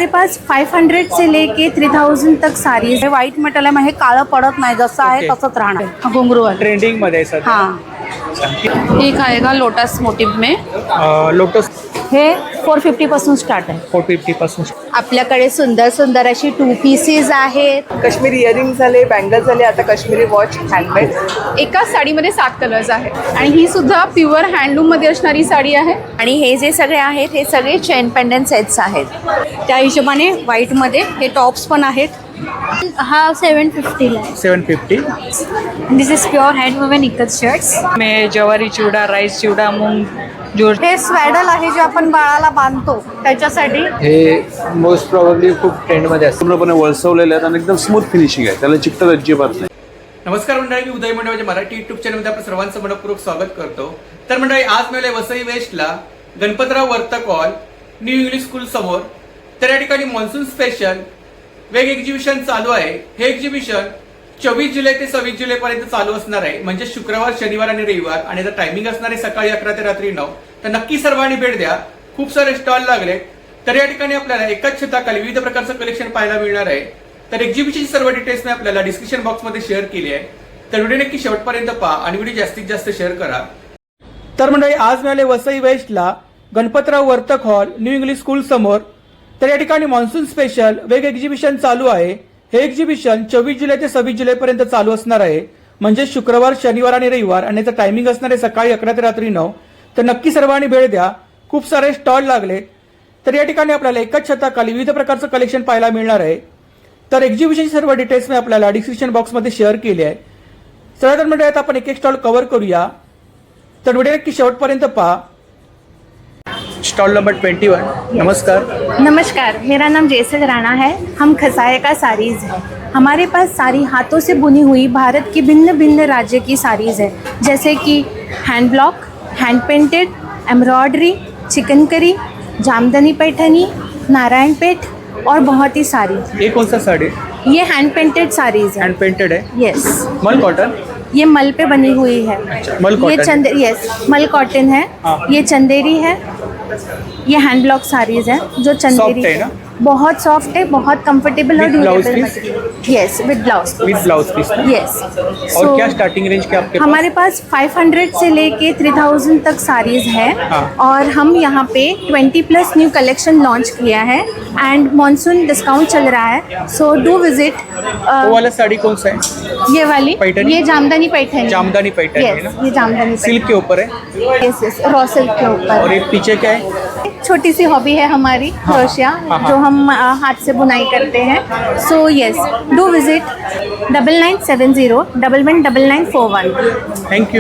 हमारे पास 500 से लेके 3000 तक साड़ी है। व्हाइट मेटल है, हे काळं पडत नाही, जसं आहे तसंच राहणार। घुंगरू वाले ट्रेंडिंग मध्ये सर। हाँ, एक आएगा लोटस मोटिव में, लोटस हे 450 पासून स्टार्ट आहे। 450 पासून। आपल्याकडे सुंदर सुंदर अशी 2 पीसेस आहेत। काश्मीरी इयरिंग झाले, बँगल्स झाले, आता काश्मीरी वॉच हँडमेड। एकाच साडीमध्ये 7 कलर्स आहेत आणि ही सुद्धा प्युअर हँडलूम मध्ये असणारी साडी आहे। आणि हे जे सगळे आहेत हे सगळे चेन पेंडंट सेट्स आहेत। त्या हिशोबाने व्हाईट मध्ये हे टॉप्स पण आहेत। हा 750 ला आहे। 750। दिस इज प्युअर हँड वुवन इकत शर्ट्स में ज्वारी चिवडा, राईस चिवडा, मूंग जोड। हे स्वॅडल आहे जे आपण बाळाला बांधतो त्याच्यासाठी। हे मोस्ट प्रॉब्ली खूप ट्रेंडमध्ये असतं, पूर्णपणे वळसवलेले आहेत आणि एकदम स्मूथ फिनिशिंग आहे, त्याला चिकटत अजिबात नाही। नमस्कार मंडळी, मी उदय मंडळ माझ्या मराठी युट्यूब चॅनलमध्ये आपल्या सर्वांचं मनपूर्वक स्वागत करतो। तर मंडळी, आज मिळाले वसई वेस्टला Ganpatrao Vartak hall new English school समोर। तर या ठिकाणी मॉन्सून स्पेशल वेग एक्झिबिशन चालू आहे। हे एक्झिबिशन 24 जुलै ते 26 जुलै पर्यंत चालू असणार आहे, म्हणजे शुक्रवार, शनिवार आणि रविवार। आणि याचा टायमिंग असणार आहे सकाळी 11 ते रात्री 9। तर नक्की सर्वांनी भेट द्या। खूप सारे स्टॉल लागले। तर या ठिकाणी आपल्याला एकाच छताखाली विविध प्रकारचं कलेक्शन पाहायला मिळणार आहे। तर एक्झिबिशनची सर्व डिटेल्स मी आपल्याला डिस्क्रिप्शन बॉक्समध्ये शेअर केली आहे। तर व्हिडिओ नक्की शेवटपर्यंत पहा आणि व्हिडिओ जास्तीत जास्त शेअर करा। तर मंडळी, आज मिळाले वसई वेस्टला Ganpatrao Vartak hall new English school समोर। तर या ठिकाणी मॉन्सून स्पेशल वेग एक्झिबिशन चालू आहे। हे एक्झिबिशन 24 जुलै ते 26 जुलै पर्यंत चालू असणार आहे, म्हणजे शुक्रवार, शनिवार आणि रविवार। आणि याचं टायमिंग असणार आहे सकाळी 11 ते रात्री 9। तर नक्की सर्वांनी भेट द्या। खूप सारे स्टॉल लागले। तर या ठिकाणी आपल्याला एकाच छताखाली विविध प्रकारचं कलेक्शन पाहायला मिळणार आहे। तर एक्झिबिशनची सर्व डिटेल्स मी आपल्याला डिस्क्रिप्शन बॉक्समध्ये शेअर केली आहे। चला तर मंडळी, आता आपण एक एक स्टॉल कव्हर करूया। तर व्हिडिओ नक्की शेवटपर्यंत पहा। Stall number 21। नमस्कार। नमस्कार, मेरा नाम जैसल राणा है। हम खसाया का साड़ीज़ है। हमारे पास सारी हाथों से बुनी हुई भारत की भिन्न भिन्न राज्य की साड़ीज़ है, जैसे कि hand block, hand painted, embroidery, chikankari, jamdani Paithani, Narayanpet और बहुत ही सारी। ये कौन सा साड़ी? ये हैंड पेंटेड साड़ीज़ है। हैंड पेंटेड है। यस, मल कॉटन। ये मल पे बनी हुई है। मल ये कॉटन। यस, मल कॉटन है। हाँ। ये चंदेरी है। ये हैंड ब्लॉक साड़ीज है जो चंदेरी Soft है ना? बहुत सॉफ्ट है, बहुत कंफर्टेबल और With blouse durable piece? Material. Yes, विद ब्लाउज। विद ब्लाउज पीस। यस। और क्या स्टार्टिंग रेंज के आपके हमारे पास 500 से लेके 3000 तक साड़ीज है। हाँ। और हम यहाँ पे 20+ न्यू कलेक्शन लॉन्च किया है एंड मॉनसून डिस्काउंट चल रहा है, सो डू विजिट। वो वाला साड़ी कौन सा है? ये वाली पैठनी? ये जामदानी पैठनी। जामदानी पैठनी है यस, ना? ये जामदानी सिल्क के ऊपर है। यस यस, रॉ सिल्क के ऊपर। और एक पीछे क्या है? छोटी सी हॉबी है हमारी, क्रोशिया, हाँ। जो हम हाथ से बुनाई करते हैं। So yes, do visit 9970119941। Thank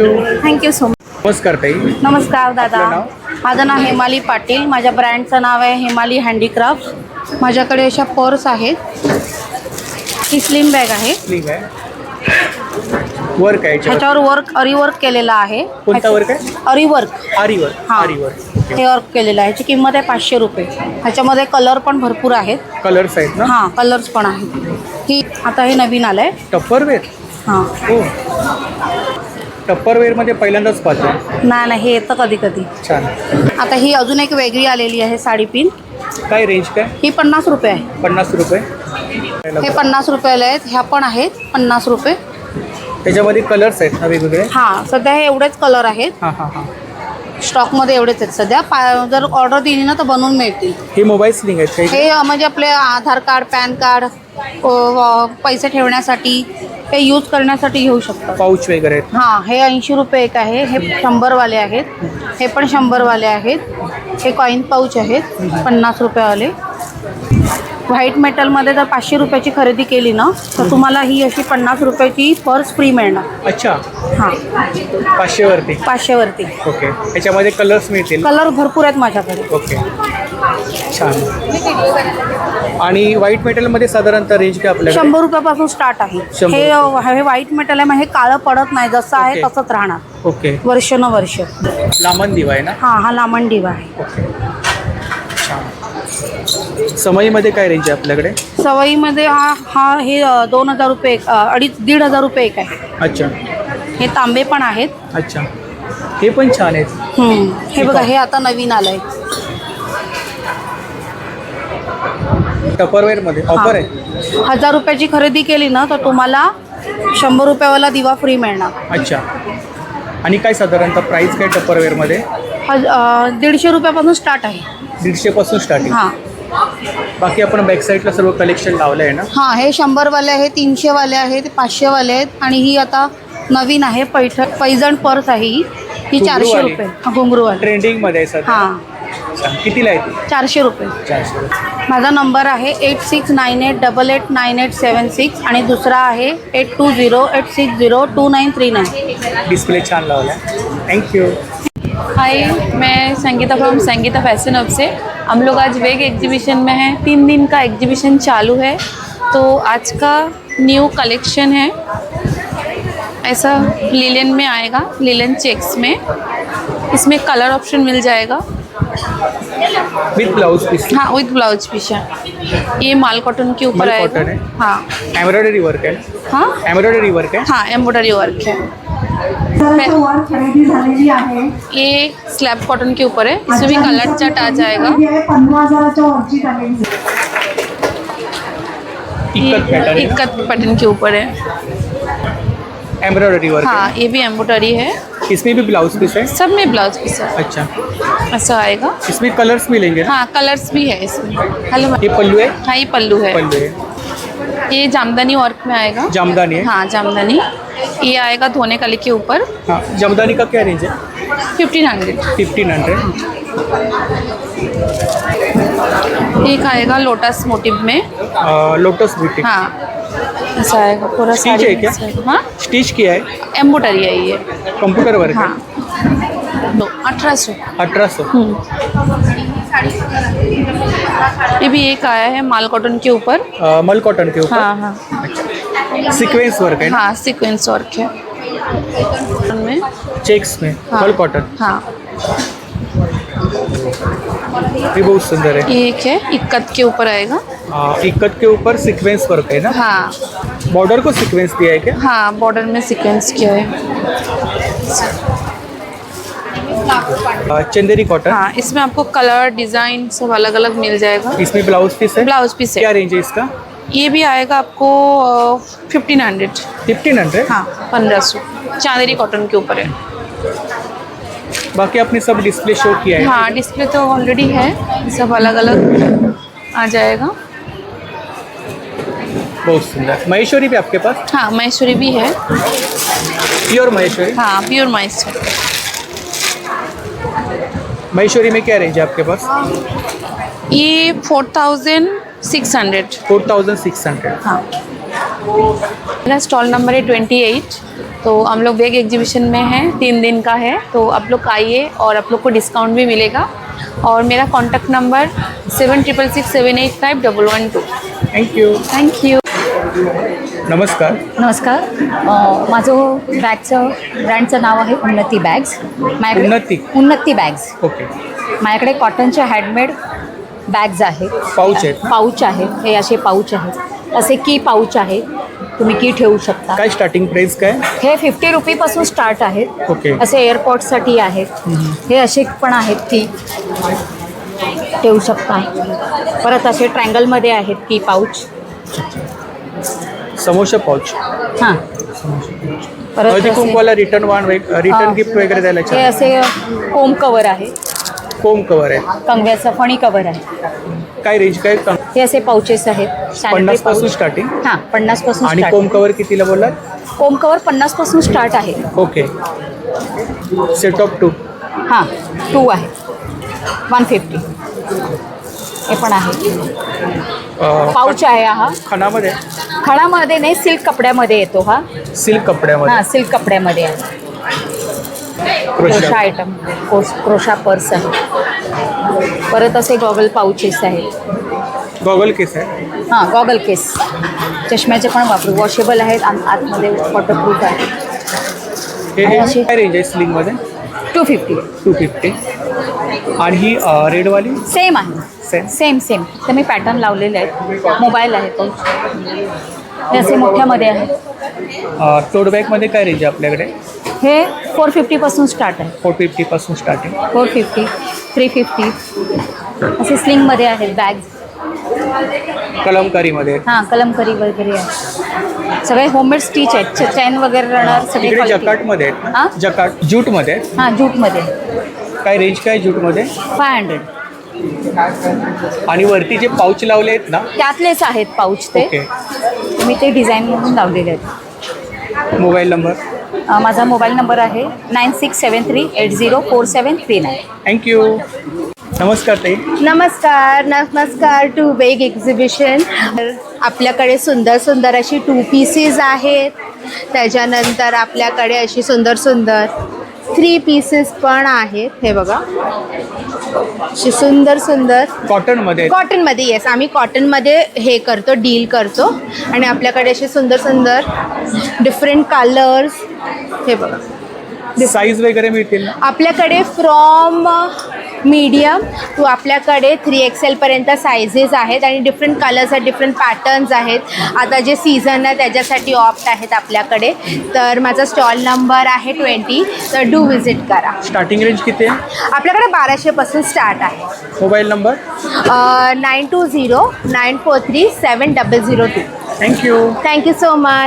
you so much. नमस्कार ताई। नमस्कार दादा, आपलं नाव? माझं नाव हेमाली पाटील। माझ्या ब्रँडचं नाव आहे हेमाली हँडीक्राफ्ट। माझ्याकडे अशा पर्स आहेत। ही स्लिम बॅग आहे। स्लीव आहे। वर्क आहे याच्यावर? ह्याच्यावर वर्क, अरी वर्क केलेला आहे। कोणता वर्क आहे? अरी वर्क। आरी वर्क। हां. आरी वर्क। हे वर्क केलेलं आहे। ह्याची किंमत आहे 500 रुपये। ह्याच्यामध्ये कलर पण भरपूर आहेत। कलर्स आहेत ना? हां, कलर्स पण आहेत। ही आता हे नवीन आलंय। टप्परवेअर? हां, हो, टप्परवेअर मध्ये पहिल्यांदाच पाहतो। नाही हे येतं कधी कधी। छान। आता ही अजून एक वेगळी आलेली आहे साडी पिन। काय रेंज काय? ही 50 रुपये आहे। 50 रुपये। हे 50 रुपयाला आहेत। ह्या पण आहेत 50 रुपये। त्याच्यामध्ये कलर्स आहेत ना वेगवेगळे? हां, सध्या हे एवढेच कलर आहेत। हां हां हां। स्टॉकमध्ये एवढेच आहेत सध्या। जर ऑर्डर दिली ना तर बनवून मिळतील। हे मोबाईल स्लिंग आहेत काही? हे म्हणजे आपले आधार कार्ड, पॅन कार्ड, पैसे ठेवण्यासाठी, हे यूज करण्यासाठी घेऊ शकतो। पाऊच वगैरे आहेत? हां, हे 80 रुपये एक आहे। हे 100 वाले आहेत। हे पण 100 वाले आहेत। हे कॉईन पाऊच आहेत 50 रुपयावाले। व्हाईट मेटलमध्ये जर 500 रुपयाची खरेदी केली ना तर तुम्हाला ही अशी 50 रुपयाची पर्स फ्री मिळणार। अच्छा, हां, 500 वरती? 500 वरती। ओके, त्याच्यामध्ये कलर्स मिळतील? कलर भरपूर आहेत माझ्याकडे। ओके, छान। आणि व्हाईट मेटलमध्ये साधारणतः रेंज काय आपल्याकडे? 100 रुपयापासून स्टार्ट आहे। 100 हे व्हाईट मेटल आहे, हे काळं पडत नाही, जसं आहे ओके. तसंच राहणार ओके, वर्षानुवर्ष। लामण दिवा आहे ना? हां, हा लामण दिवा आहे। ओके, छान। समईमध्ये काय रेंज आहे आपल्याकडे? सवयीमध्ये हे 2000 रुपये, 1,500 रुपये एक आहे। अच्छा, हे तांबे पण आहेत। अच्छा, हे पण छान आहेत। हे बघा, हे आता नवीन आलंय। टपरवेअरमध्ये ऑफर आहे. 1000 रुपयाची खरेदी केली ना तर तुम्हाला 100 रुपयावाला दिवा फ्री मिळणार. अच्छा. आणि काय साधारणतः प्राईस काय टपरवेअरमध्ये? 150 रुपयापासून स्टार्ट आहे. 150 पासून स्टार्टिंग. हां बाकी आपण बॅक साईडला सर्व कलेक्शन लावलं आहे ना? हां, हे 100वाले आहेत, 300वाले आहेत, 500वाले आहेत आणि ही आता नवीन आहे पैजण पर्स आहे ही 400 घुंगरूवाली. रुपये. घुंगरूवाली ट्रेंडिंगमध्ये आहे सध्या. हां, कितीला आहे ती? 400 रुपये. 400. माझा नंबर आहे 86988876 आणि दुसरा आहे 8208602939. डिस्प्ले छान लावला आहे. थँक्यू. हाय, मैं Sangeeta from Sangeeta fashion hub से. हम लोग आज वेग एग्जीबिशन में हैं. 3 दिन का एग्जीबिशन चालू है. तो आज का न्यू कलेक्शन है, ऐसा लिलन में आएगा, लिलन चेक्स में. इसमें कलर ऑप्शन मिल जाएगा. With blouse piece. हाँ, विथ ब्लाउज पीस है. ये माल कॉटन के ऊपर माल आएगा. कॉटन है. हाँ एम्ब्रॉयडरी वर्क है. हाँ एम्ब्रॉयडरी वर्क है. हाँ, एम्ब्रॉयडरी वर्क है. ये स्लैब कॉटन के ऊपर है. इसमें भी कलर चार्ट आ जाएगा. इक्कत पैटर्न है. इक्कत पैटर्न के ऊपर है. एम्ब्रॉयडरी वर्क हाँ, ये भी एम्ब्रॉयडरी है. है. इसमें भी ब्लाउज पीस है. सब में ब्लाउज पीस है. अच्छा. ऐसा आएगा. इसमें कलर्स मिलेंगे. हाँ, कलर्स भी है इसमें. हेलो. ये पल्लू है. हाँ, ये पल्लू है. पल्लू है. ये जामदानी वर्क में आएगा. जामदानी है. हाँ, जामदानी. ये आएगा धोने कली के ऊपर. हाँ, जामदानी का क्या रेंज है? 1500. 1500. एक आएगा लोटस मोटिव में. Lotus beauty. हाँ, ऐसा आएगा पूरा. स्टिच साड़ी है क्या? ऐसा आएगा. हाँ, स्टिच किया है. एम्ब्रॉयडरी है ये. कंप्यूटर वर्क है. हाँ, 1800. 1800. ये भी एक आया है माल कॉटन के ऊपर. मल कॉटन के ऊपर. हाँ हाँ सीक्वेंस वर्क है. हाँ, सीक्वेंस वर्क है में. चेक्स में. हाँ. मल कॉटन. हाँ, ये बहुत सुंदर है. ये एक है इक्कत के ऊपर आएगा. इक्कत के ऊपर सीक्वेंस वर्क है ना? हाँ बॉर्डर को सीक्वेंस दिया है क्या? हाँ, बॉर्डर में सीक्वेंस किया है. चंदेरी कॉटन. हाँ, इसमें आपको कलर डिज़ाइन सब अलग अलग मिल जाएगा. इसमें ब्लाउज पीस है. ब्लाउज पीस क्या है. रेंज है इसका? ये भी आएगा आपको 1500. 1500. हाँ, 1500. चांदेरी कॉटन के ऊपर है. बाकी आपने सब डिस्प्ले शो किया है. हाँ, डिस्प्ले तो ऑलरेडी है. सब अलग अलग आ जाएगा. बहुत सुंदर. महेश्वरी भी आपके पास? हाँ, महेश्वरी भी है. प्योर महेश्वरी. हाँ, प्योर महेश्वरी. महेश्वरी में क्या रेंज है आपके पास? ये 4600. 4600. हाँ, मेरा स्टॉल नंबर है 28. तो हम लोग वेग एग्जीबिशन में हैं. 3 दिन का है. तो आप लोग आइए और आप लोग को डिस्काउंट भी मिलेगा. और मेरा कॉन्टैक्ट नंबर 7667851112. थँक्यू. थँक्यू. नमस्कार. नमस्कार. माझं बॅगचं ब्रँडचं नाव आहे उन्नती बॅग्स. उन्नती बॅग्स. ओके. माझ्याकडे कॉटनच्या हँडमेड बॅग्स आहेत. पाऊच आहेत. पाऊच आहेत. हे असे पाऊच आहेत. असे की पाऊच आहे. तुम्ही की ठेवू शकता. काय स्टार्टिंग प्राइस काय? हे 50 रुपीपासून स्टार्ट आहेत. ओके. असे एअरपोर्टसाठी आहेत. हे असे पण आहेत की ठेवू शकता. परत असे ट्रँगलमध्ये आहेत की पाऊच. समोसा पाऊच. हां. परत हळदी असे- कुंकवाला रिटर्न गिफ्ट वगैरे द्यायला हे छान. असे कोम कवर आहे. कोम कवर आहे. कंगव्याचं फणी कवर आहे. काय रेंज काय? हे असे पाउचेस आहेत. 50 पासून स्टार्टिंग. हां, 50 पासून आणि स्टार्ट. कोम कवर कितीला बोललात? कोम कवर 50 पासून स्टार्ट आहे. ओके. Set of 2. हां, 2 आहे. 150. हे पण आहे. पाऊच आहे हा. खणामध्ये. खणामध्ये नाही, सिल्क कपड्यामध्ये येतो हा. सिल्क कपड्यामध्ये. हां, सिल्क कपड्यामध्ये आहे. Crochet item. क्रोशा पर्स आहे. परत असे गॉगल पाउचेस आहेत. गॉगल केस आहे. हां, गॉगल केस. चष्म्याचे पण वापरू. वॉशेबल आहेत. आतमध्ये वॉटरप्रूफ आहे. हे अशी- काय रेंज आहे स्लिंगमध्ये? 250. 250. आणि ही रेडवाली सेम आहे. सेम. सेम. तर मी पॅटर्न लावलेले आहेत. मोबाईल आहे तो. हे असे मोठ्यामध्ये आहे. टोट बॅगमध्ये काय रेंज आहे आपल्याकडे? हे 450 पासून स्टार्ट आहे. 450 पासून स्टार्टिंग. 450, 350 असे स्लिंगमध्ये आहेत बॅग्स. कलमकारीमध्ये हां कलमकरी वगैरे आहे सगळे होममेड स्टिच आहेत चैन वगैरे राहणार सगळे इकडे quality. जकाटमध्ये आहेत ना? हां? जकाट ज्यूटमध्ये आहेत. हां जूटमध्ये काय रेंज काय ज्यूटमध्ये 500 आणि वरती जे पाऊच लावले आहेत ना त्यातलेच आहेत पाऊच ते ओके मी ते डिझाईन म्हणून लावलेले आहेत मोबाईल नंबर माझा मोबाईल नंबर आहे 9673804739 थँक्यू. नमस्कार ताई. नमस्कार नमस्कार टू वेग एक्झिबिशन. आपल्याकडे सुंदर सुंदर अशी 2 पीसेस आहेत. त्याच्यानंतर आपल्याकडे अशी सुंदर सुंदर 3 पीसेस पण आहेत. हे बघा अशी सुंदर सुंदर कॉटनमध्ये आहेत. कॉटनमध्ये. येस आम्ही कॉटनमध्ये हे करतो डील करतो. आणि आपल्याकडे असे सुंदर सुंदर डिफरंट कलर्स हे बघा साईज वगैरे मिळतील ना? आपल्याकडे फ्रॉम मीडियम टू आपल्याकडे 3XL पर्यंत सायझेस आहेत आणि डिफरंट कलर्स आहेत डिफरंट पॅटर्न्स आहेत. आता जे सीझन आहे त्याच्यासाठी ऑप्ट आहेत आपल्याकडे. तर माझा स्टॉल नंबर आहे 20. तर डू व्हिजिट करा. स्टार्टिंग रेंज किती आहे? आपल्याकडे 1200 पासून स्टार्ट आहे. Mobile number 9209437002. Thank you. Thank you so much.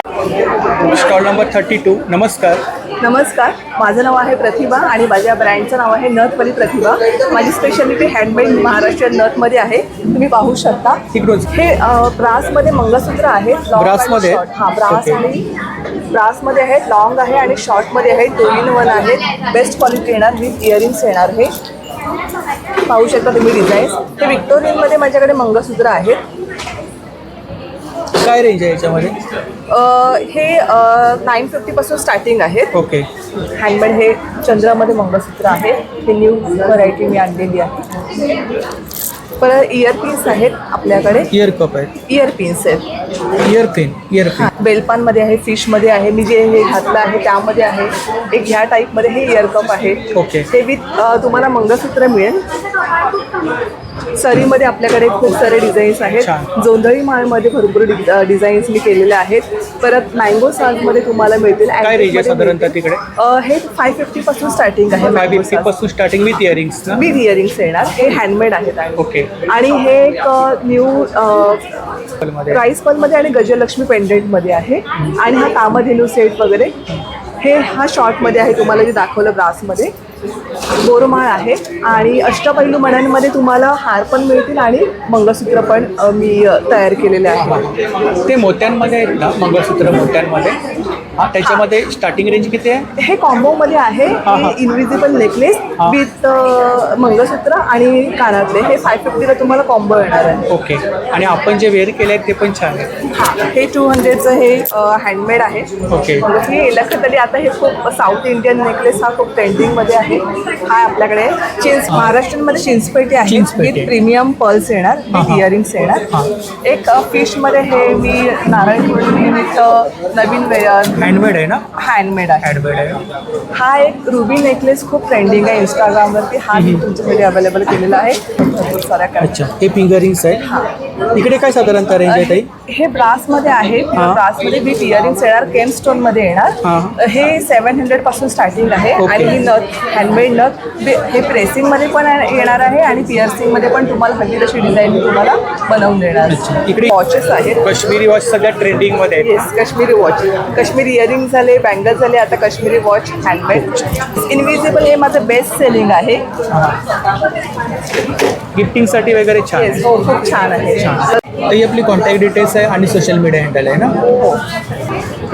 Stall number 32. नमस्कार. नमस्कार, माझं नाव आहे प्रतिभा आणि माझ्या ब्रँडचं नाव आहे नथवाली प्रतिभा. माझी स्पेशालिटी हँडमेड महाराष्ट्रीयन नथमध्ये आहे. तुम्ही पाहू शकता तिकडून हे ब्रासमध्ये मंगळसूत्र आहेत. ब्रासमध्ये? हां ब्रास ओके. आणि ब्रासमध्ये आहेत, लॉंग आहे आणि शॉर्टमध्ये आहेत. 2 in 1 आहेत. बेस्ट क्वालिटी येणार विथ इयरिंग्स येणार. हे पाहू शकता तुम्ही डिझाईन्स. हे विक्टोरियनमध्ये माझ्याकडे मंगळसूत्र आहेत. काय रेंज आहे याच्यामध्ये? हे 950 पासून स्टार्टिंग आहेत. ओके. हँडमेड हे चंद्रामध्ये मंगळसूत्र आहे. हे न्यू व्हरायटी मी आणलेली आहे. परत इयरपिन्स आहेत आपल्याकडे. इयर कप आहेत. इयरपिन्स आहेत. इयरपिन. बेलपानमध्ये आहे, फिशमध्ये आहे. मी जे हे घातलं आहे त्यामध्ये आहे. एक ह्या टाईपमध्ये हे इयरकप आहे. ओके. हे विथ तुम्हाला मंगळसूत्र मिळेल. सरीमध्ये आपल्याकडे खूप सारे डिझाईन्स आहेत. छान. जोंधळी माळमध्ये भरपूर डिझाईन्स मी केलेले आहेत. परत मँगो साजमध्ये तुम्हाला मिळतील. काय रेंज आहे साधारणतः तिकडे? हे 550 पासून स्टार्टिंग आहे. 550 पासून स्टार्टिंग विथ इयरिंग्स ना? विथ इयरिंग्स येणार. हे हँडमेड आहेत. आणि ओके. आणि हे एक न्यू राईस पलमध्ये आणि गजलक्ष्मी पेंडेंटमध्ये आहे. आणि हा कामधेनू सेट वगैरे हा शॉर्टमध्ये आहे. तुम्हाला जे दाखवलं ब्रासमध्ये बोरमाळ आहे. आणि अष्टपैलू मण्यांमध्ये तुम्हाला हार पण मिळतील आणि मंगळसूत्र पण मी तयार केलेले आहे. ते मोत्यांमध्ये आहेत ना मंगळसूत्र मोत्यांमध्ये? हा त्याच्यामध्ये स्टार्टिंग रेंज किती आहे? हे कॉम्बोमध्ये आहे. हा. इनविजिबल नेकलेस हा. विथ मंगळसूत्र आणि कानातले हे 550ला तुम्हाला कॉम्बो येणार आहे. ओके. आणि आपण जे वेअर केले आहेत ते पण छान आहे. हां हे 200चं हे हँडमेड आहे. ओके. हे लक्षात आली आता हे खूप साऊथ इंडियन नेकलेस हा खूप ट्रेंडिंगमध्ये आहे. हा आपल्याकडे महाराष्ट्रामध्ये चिंचपेटी आहे. चिंचपेटी. विथ प्रीमियम पर्ल्स येणार विथ इयरिंग्स येणार. एक फिशमध्ये हे मी नारळ विथ नवीन हँडमेड आहे ना? हँडमेड आहे. हँडमेड आहे. हा एक रुबी नेकलेस खूप ट्रेंडिंग आहे इंस्टाग्रामवरती. हा मी तुमच्यासाठी अवेलेबल केलेला आहे. भरपूर साऱ्या अच्छा. हे फिंगरिंग्स आहे. इकडे काय साधारणतः रेंज आहे ताई? हे ब्रासमध्ये आहे. ब्रासमध्ये विथ इयरिंग्स येणार. केम स्टोनमध्ये येणार. हे 700 पासून स्टार्टिंग आहे. ओके. आणि ही नथ हँडमेड नथ हे प्रेसिंगमध्ये पण येणार आहे आणि पिअर्सिंगमध्ये पण तुम्हाला हल्ली तशी डिझाईन तुम्हाला बनवून देणार. इकडे वॉचेस आहेत. काश्मीरी वॉच सगळ्या ट्रेंडिंगमध्ये आहेत. Yes Kashmiri watch, Kashmiri earring झाले, बँगल झाले, आता काश्मीरी वॉच हँडमेड. इनविजिबल हे माझं बेस्ट सेलिंग आहे. गिफ्टिंगसाठी वगैरे छान. येस हो खूप छान आहे. ही आपली कॉन्टॅक्ट डिटेल्स आहे आणि सोशल मीडिया हँडल आहे ना? हो.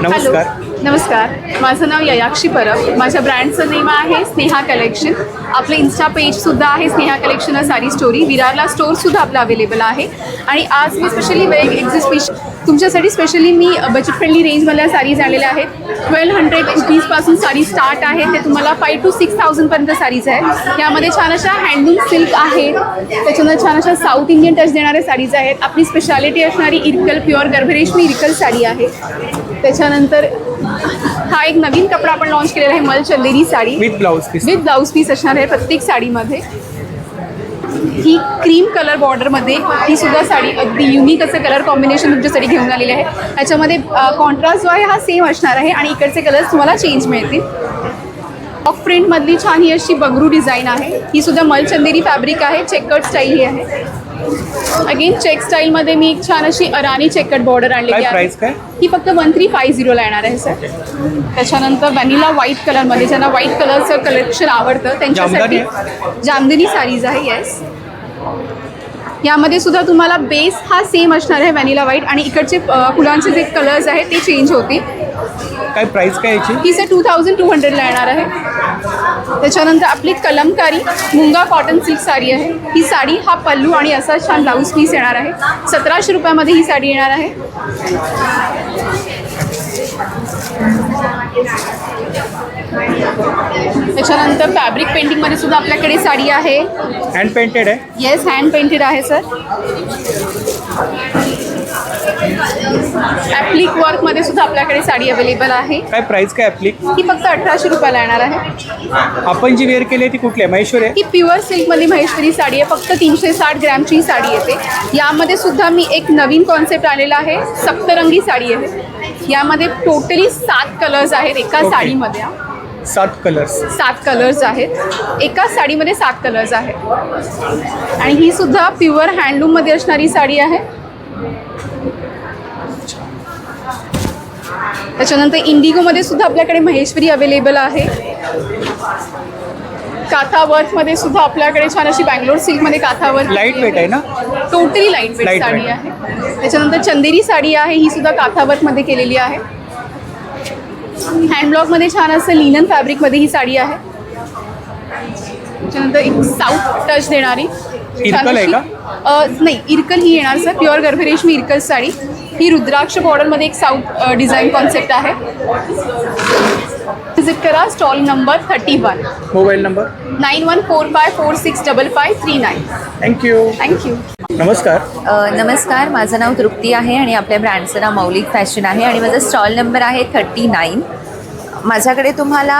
नमस्कार. नमस्कार, माझं नाव ययाक्षी परब. माझ्या ब्रँडचं नेम आहे स्नेहा कलेक्शन. आपलं इन्स्टा पेजसुद्धा आहे स्नेहा कलेक्शन अ साडी स्टोरी. विरारला स्टोअरसुद्धा आपलं अवेलेबल आहे. आणि आज मी स्पेशली वेग एक्झिबिशन तुमच्यासाठी स्पेशली मी बजेट फ्रेंडली रेंजमधल्या साडीज आणलेल्या आहेत. 1200 रुपीजपासून साडी स्टार्ट आहे. ते तुम्हाला 5,000 to 6,000पर्यंत साडीज आहेत. यामध्ये छान अशा हँडलूम सिल्क आहेत. त्याच्यानंतर छान अशा साऊथ इंडियन टच देणाऱ्या साडीज आहेत. आपली स्पेशालिटी असणारी इरकल प्युअर गर्भरेशमी इरकल साडी आहे. त्याच्यानंतर हा एक नवीन कपडा आपण लॉन्च केलेला आहे मल Chanderi sari with blouse piece. With blouse piece असणार आहे प्रत्येक साडीमध्ये. ही क्रीम कलर बॉर्डरमध्ये ही सुद्धा साडी अगदी युनिक असं कलर कॉम्बिनेशन तुमच्यासाठी घेऊन आलेले आहे. याच्यामध्ये कॉन्ट्रास्ट जो आहे हा सेम असणार आहे आणि इकडचे कलर्स तुम्हाला चेंज मिळतील. ऑफ प्रिंटमधली छान ही अशी बगरू डिझाईन आहे. ही सुद्धा मल चंदेरी फॅब्रिक आहे. चेकर्ड स्टाईल ही आहे. अगेन चेक स्टाईलमध्ये मी एक छान अशी अराणी चेकट बॉर्डर आणलेली काय आहे. प्राइस काय? ही फक्त 1350 ला येणार आहे सर. त्याच्यानंतर व्हॅनिला व्हाईट कलरमध्ये, ज्यांना व्हाईट कलरचं कलेक्शन आवडतं त्यांच्यासाठी जामदानी साडीज आहे. येस, यामध्ये सुद्धा तुम्हाला बेस हा सेम असणार आहे व्हॅनिला व्हाईट, आणि इकडचे फुलांचे जे कलर्स आहेत ते चेंज होतील. काय प्राइस काय याची? ही सर 2200ला येणार आहे. त्याच्यानंतर आपली कलमकारी मुंगा कॉटन सिल्क साडी आहे. ही साडी हा पल्लू आणि असा छान ब्लाऊज पीस येणार आहे. 1700 रुपयामध्ये ही साडी येणार आहे. त्याच्यानंतर फॅब्रिक पेंटिंगमध्ये सुद्धा आपल्याकडे साडी आहे. हँड पेंटेड आहे? येस, हँड पेंटेड आहे सर. ॲप्लिक वर्कमध्ये सुद्धा आपल्याकडे साडी अवेलेबल आहे. काय प्राइस काय आपली? ही फक्त 1800 रुपयाला येणार आहे. आपण जी वेअर केली आहे ती कुठली आहे? महेश्वरी आहे? ही प्युअर सिल्कमध्ये महेश्वरी साडी आहे. फक्त 360 ग्रॅमची ही साडी येते. यामध्ये सुद्धा मी एक नवीन कॉन्सेप्ट आलेला आहे. सप्तरंगी साडी आहे. यामध्ये टोटली 7 कलर्स आहेत एका साडीमध्ये. 7 कलर्स? 7 कलर्स आहेत एकाच साडीमध्ये. 7 कलर्स आहेत. आणि ही सुद्धा प्युअर हँडलूममध्ये असणारी साडी आहे. त्याच्यानंतर इंडिगोमध्ये सुद्धा आपल्याकडे महेश्वरी अवेलेबल आहे. काथा वर्कमध्ये सुद्धा आपल्याकडे छान अशी बँगलोर सिल्कमध्ये काथा वर्क. लाईट वेट आहे ना? टोटली लाईट वेट साडी आहे. त्याच्यानंतर चंदेरी साडी आहे. ही सुद्धा काथा वर्कमध्ये केलेली आहे. हँडब्लॉकमध्ये छान असं लिनन फॅब्रिकमध्ये ही साडी आहे. त्याच्यानंतर एक साऊथ टच देणारी इरकल आहे का? नाही, इरकल ही येणार सर. प्युअर गर्भरेशमी इरकल साडी. ही रुद्राक्ष बॉर्डरमध्ये एक साऊथ डिझाईन कॉन्सेप्ट आहे. व्हिजिट करा stall number 31. Mobile number? 9145465539. Thank you. Thank you. नमस्कार. नमस्कार, माझं नाव तृप्ती आहे आणि आपल्या ब्रँडचं नाव मौलिक फॅशन आहे आणि माझा स्टॉल नंबर आहे 39. माझ्याकडे तुम्हाला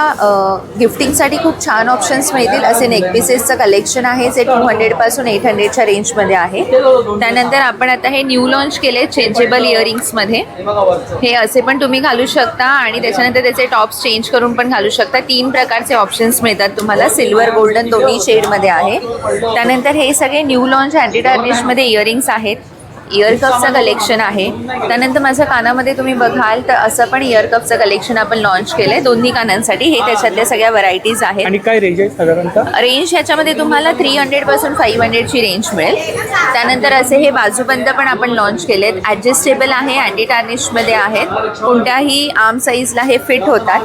गिफ्टिंगसाठी खूप छान ऑप्शन्स मिळतील. असे नेक पीसेसचं कलेक्शन आहे जे 200पासून 800च्या रेंजमध्ये आहे. त्यानंतर आपण आता हे न्यू लॉन्च केले चेंजेबल इयरिंग्समध्ये. हे असे पण तुम्ही घालू शकता आणि त्याच्यानंतर त्याचे टॉप्स चेंज करून पण घालू शकता. 3 प्रकारचे ऑप्शन्स मिळतात तुम्हाला. सिल्वर गोल्डन दोन्ही शेडमध्ये आहे. त्यानंतर हे सगळे न्यू लॉन्च अँटी टार्निशमध्ये इयरिंग्स आहेत. इयरकपचं कलेक्शन आहे. त्यानंतर माझ्या कानामध्ये तुम्ही बघाल तर असं पण इयरकपचं कलेक्शन आपण लॉन्च केलं आहे दोन्ही कानांसाठी. हे त्याच्यातल्या सगळ्या व्हरायटीज आहेत. आणि काय रेंज आहे साधारणतः? रेंज ह्याच्यामध्ये तुम्हाला 300पासून 500ची रेंज मिळेल. त्यानंतर असे हे बाजूबंद पण आपण लॉन्च केले आहेत. ॲडजस्टेबल आहे, अँटी टार्निशमध्ये आहेत. कोणत्याही आर्म साईजला हे फिट होतात.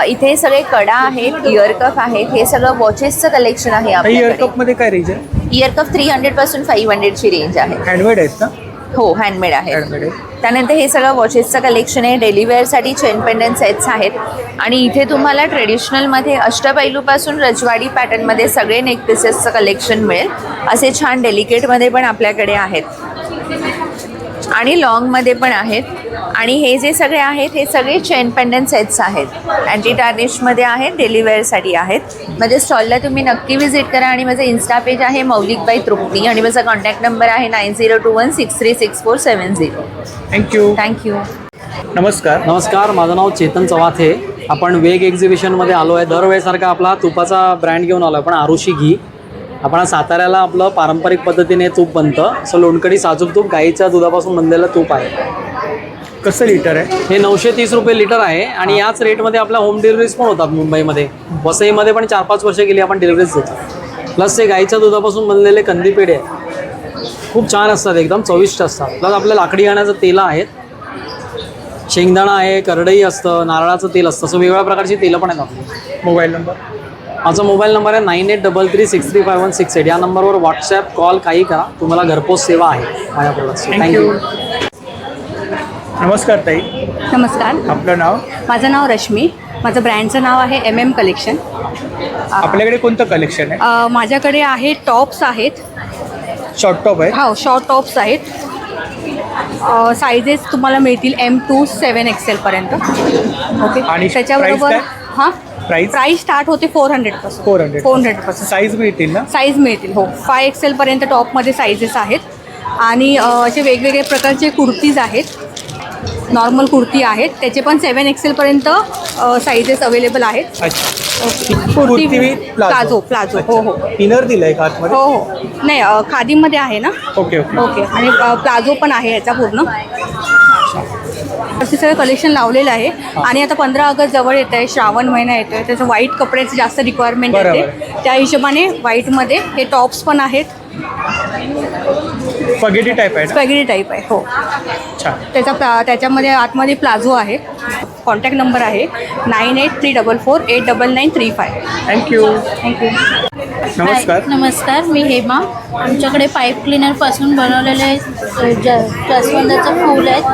इथे सगळे कडा आहेत, इयरकप आहेत. हे सगळं वॉचेसचं कलेक्शन आहे आपल्याकडे. इयरकपमध्ये काय रेंज आहे? इयरकप 300पासून 500ची रेंज आहे. हँडमेड आहेत ना? हो, हँडमेड आहे. हँडमेड आहे. त्यानंतर हे सगळं वॉचेसचं कलेक्शन आहे. डेली वेअरसाठी चेन पेंडंट सेट्स आहेत. आणि इथे तुम्हाला ट्रेडिशनलमध्ये अष्टपैलूपासून रजवाडी पॅटर्नमध्ये सगळे नेक पीसेसचं कलेक्शन मिळेल. असे छान डेलिकेटमध्ये पण आपल्याकडे आहेत आणि लॉंगमध्ये पण आहेत. आणि हे जे सगळे आहेत हे सगळे चेन पेंडंट सेट्स आहेत. अँटी टार्निशमध्ये आहेत, डेली वेअरसाठी आहेत. माझ्या स्टॉलला तुम्ही नक्की व्हिजिट करा. आणि माझं इन्स्टा पेज आहे मौलिक बाई तृप्ती आणि माझा कॉन्टॅक्ट नंबर आहे 9021636470. थँक्यू. थँक्यू. नमस्कार. नमस्कार, माझं नाव चेतन चव्हाथे. आपण वेग एक्झिबिशनमध्ये आलो आहे. दरवेळेसारखा आपला तुपाचा ब्रँड घेऊन आलो आहे. आपण आरुषी घी. आपण साताऱ्याला आपलं पारंपरिक पद्धतीने तूप बनतं. असं लोणकडी साजूक तूप गाईच्या दुधापासून बनलेलं तूप आहे. कसं लिटर आहे? हे 930 रुपये लिटर आहे. आणि याच रेटमध्ये आपल्या होम डिलिव्हरीज पण होतात. मुंबईमध्ये वसईमध्ये पण 4-5 वर्ष गेली आपण डिलिव्हरीज देतो. प्लस ते गाईच्या दुधापासून बनलेले कंदी पेढे आहे. खूप छान असतात, एकदम चविष्ट असतात. प्लस आपल्या लाकडी घाण्याचं तेलं आहेत. शेंगदाणा आहे, करडई असतं, नारळाचं तेल असतं. असं वेगवेगळ्या प्रकारची तेलं पण आहेत आपली. Mobile number? माझा मोबाईल नंबर आहे 9833635168. या नंबरवर व्हॉट्सॲप, कॉल काही करा. तुम्हाला घरपोच सेवा आहे माझ्या प्रोडक्टची. थँक्यू. नमस्कार ताई. नमस्कार, आपलं नाव? माझं नाव रश्मी. माझं ब्रँडचं नाव आहे MM कलेक्शन. आपल्याकडे कोणतं कलेक्शन आहे? माझ्याकडे आहे टॉप्स आहेत. शॉर्ट टॉप आहे? हो, शॉर्ट टॉप्स आहेत. सायझेस तुम्हाला मिळतील M to 7XL पर्यंत. ओके. आणि त्याच्याबरोबर price हां, प्राइस? प्राईस स्टार्ट होते 400 पासून. 400 पासून साईज मिळतील ना? साईज मिळतील. हो, 5XL पर्यंत टॉपमध्ये सायझेस आहेत. आणि असे वेगवेगळे प्रकारचे कुर्तीज आहेत. नॉर्मल कुर्ती आहेत, त्याचे पण 7XL पर्यंत साईजेस अवेलेबल आहेत. अच्छा. कुर्ती प्लाझो प्लाझो हो हो इनर दिलाय का आतमध्ये? हो हो नाही खादीमध्ये आहे ना. Okay okay. ओके आणि प्लाझो पण आहे याचा पूर्ण. असे सगळं कलेक्शन लावलेलं आहे आणि आता 15 ऑगस्ट जवळ येत आहे, श्रावण महिना येतो आहे, त्याचं व्हाईट कपड्याची जास्त रिक्वायरमेंट येते. त्या हिशोबाने व्हाईटमध्ये हे टॉप्स पण आहेत. स्पॅगेटी टाईप आहे ना? स्पॅगेटी टाईप आहे हो. त्याच्यामध्ये आतमध्ये प्लाझो आहे. कॉन्टॅक्ट नंबर आहे 9834489935. थँक्यू. थँक्यू. नमस्कार. नमस्कार, मी हेमा. आमच्याकडे पाईप क्लीनरपासून बनवलेले जास्वंदाचं फूल आहेत,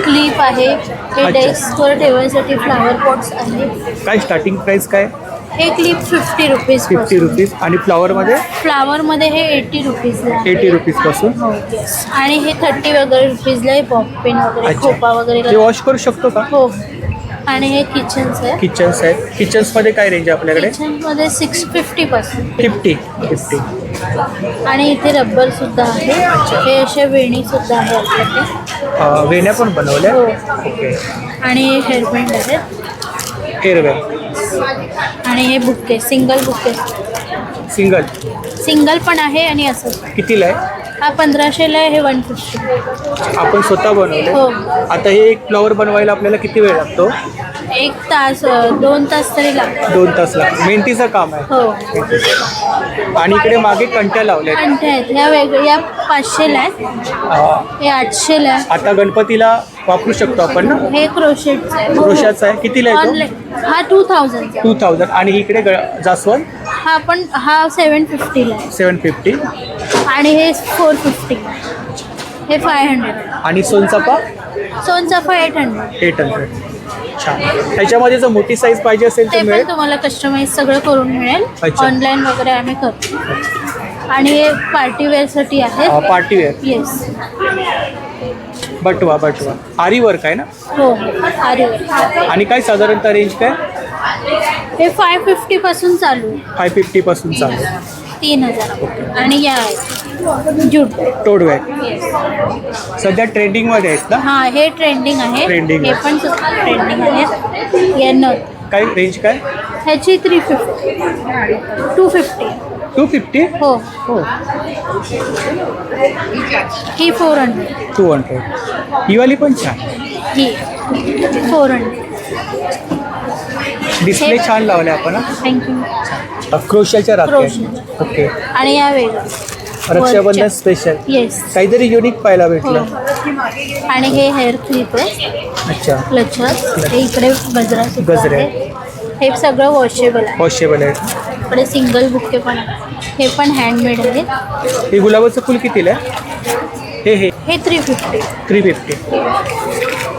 क्लिप आहे, हे डेस्कवर ठेवायसाठी फ्लावर पॉट्स आहे. काय स्टार्टिंग प्राइस काय? हे क्लिप 50 रुपीज. 50 रुपीज. आणि फ्लावरमध्ये? फ्लावरमध्ये हे 80 रुपीजला. 80 रुपीज पासून. हो येस. आणि हे 30 वगैरे रुपीजला आहे, बॉब पेन वगैरे, खोपा वगैरे. ते वॉश करू शकतो का? हो. आणि हे किचन्स आहे. किचन्स आहेत. किचन्समध्ये काय रेंज आहे आपल्याकडे? किचनमध्ये 650 पासून. 50. आणि इथे रबर सुद्धा आहे. हे अशा वेणी सुद्धा आहे आपल्याकडे. वेण्या पण बनवल्या? हो. ओके. आणि हे हेअरबँड आहेत. हेअरबँड. आणि हे बुके, सिंगल बुके. सिंगल पण आहे आणि असं. कितीला आहे? हा 1500ला आहे, हे 150. आपण स्वतः बनवले? हो. आता हे एक फ्लॉवर बनवायला आपल्याला किती वेळ लागतो? 1 तास 2 तास तरी लागतात. 2 तास लागतो. मेहनतीचं काम आहे. हो. आणि इकडे मागे कंट्या लावल्या आहेत. कंठ्या आहेत ह्या वेगळ्या, 500ला आहेत, हे 800ला आहे. आता गणपतीला वापरू शकतो आपण ना? हे क्रोशेट. क्रोशाचा आहे. कितीला आहे तो? हा 2000. 2000. आणि इकडे जास्वंद? हा 750ला आहे. 750. आणि हे 450. हे 500. आणि सोनचाफा? सोनचाफा 800. 800. छान. ह्याच्यामध्ये जर मोठी साईज पाहिजे असेल ते तर मिळेल? पण तुम्हाला कस्टमाइज सगळं करून मिळेल. अच्छा. ऑनलाईन वगैरे आम्ही करतो. आणि हे पार्टीवेअरसाठी आहे. पार्टीवेअर. येस. बटवा आरी वर्क आहे ना? हो आरीवर्क. आणि काय साधारणतः रेंज काय? हे 550 पासून चालू आहे. 550 पासून चालू. 3000. आणि या जूट टोड बॅग सध्या ट्रेंडिंग मध्ये आहेत ना? हा हे ट्रेंडिंग आहे. Trending हे आहे. पण ट्रेंडिंग आहे. या नथ काय रेंज काय? ह्याची 350. 250. 250? हो. हो. ही 400. 200. ही वाली पण छान. ही 400. डिस्प्ले छान लावले आपण. थँक्यू. क्रोशाच्या राख्या. ओके. आणि या वेगळं रक्षाबंधन स्पेशल. येस. काहीतरी युनिक पाहायला हो. भेटलं. आणि हे हेअर क्लिप आहे. अच्छा. क्लचर्स. हे इकडे गजरा सुद्धा गजरे. आहे. हे सगळं वॉशेबल आहे. वॉशेबल आहे. इकडे सिंगल बुके पण आहे. हे पण हँडमेड आहे. हे गुलाबाचं फुल कितीला आहे? हे 350. 350.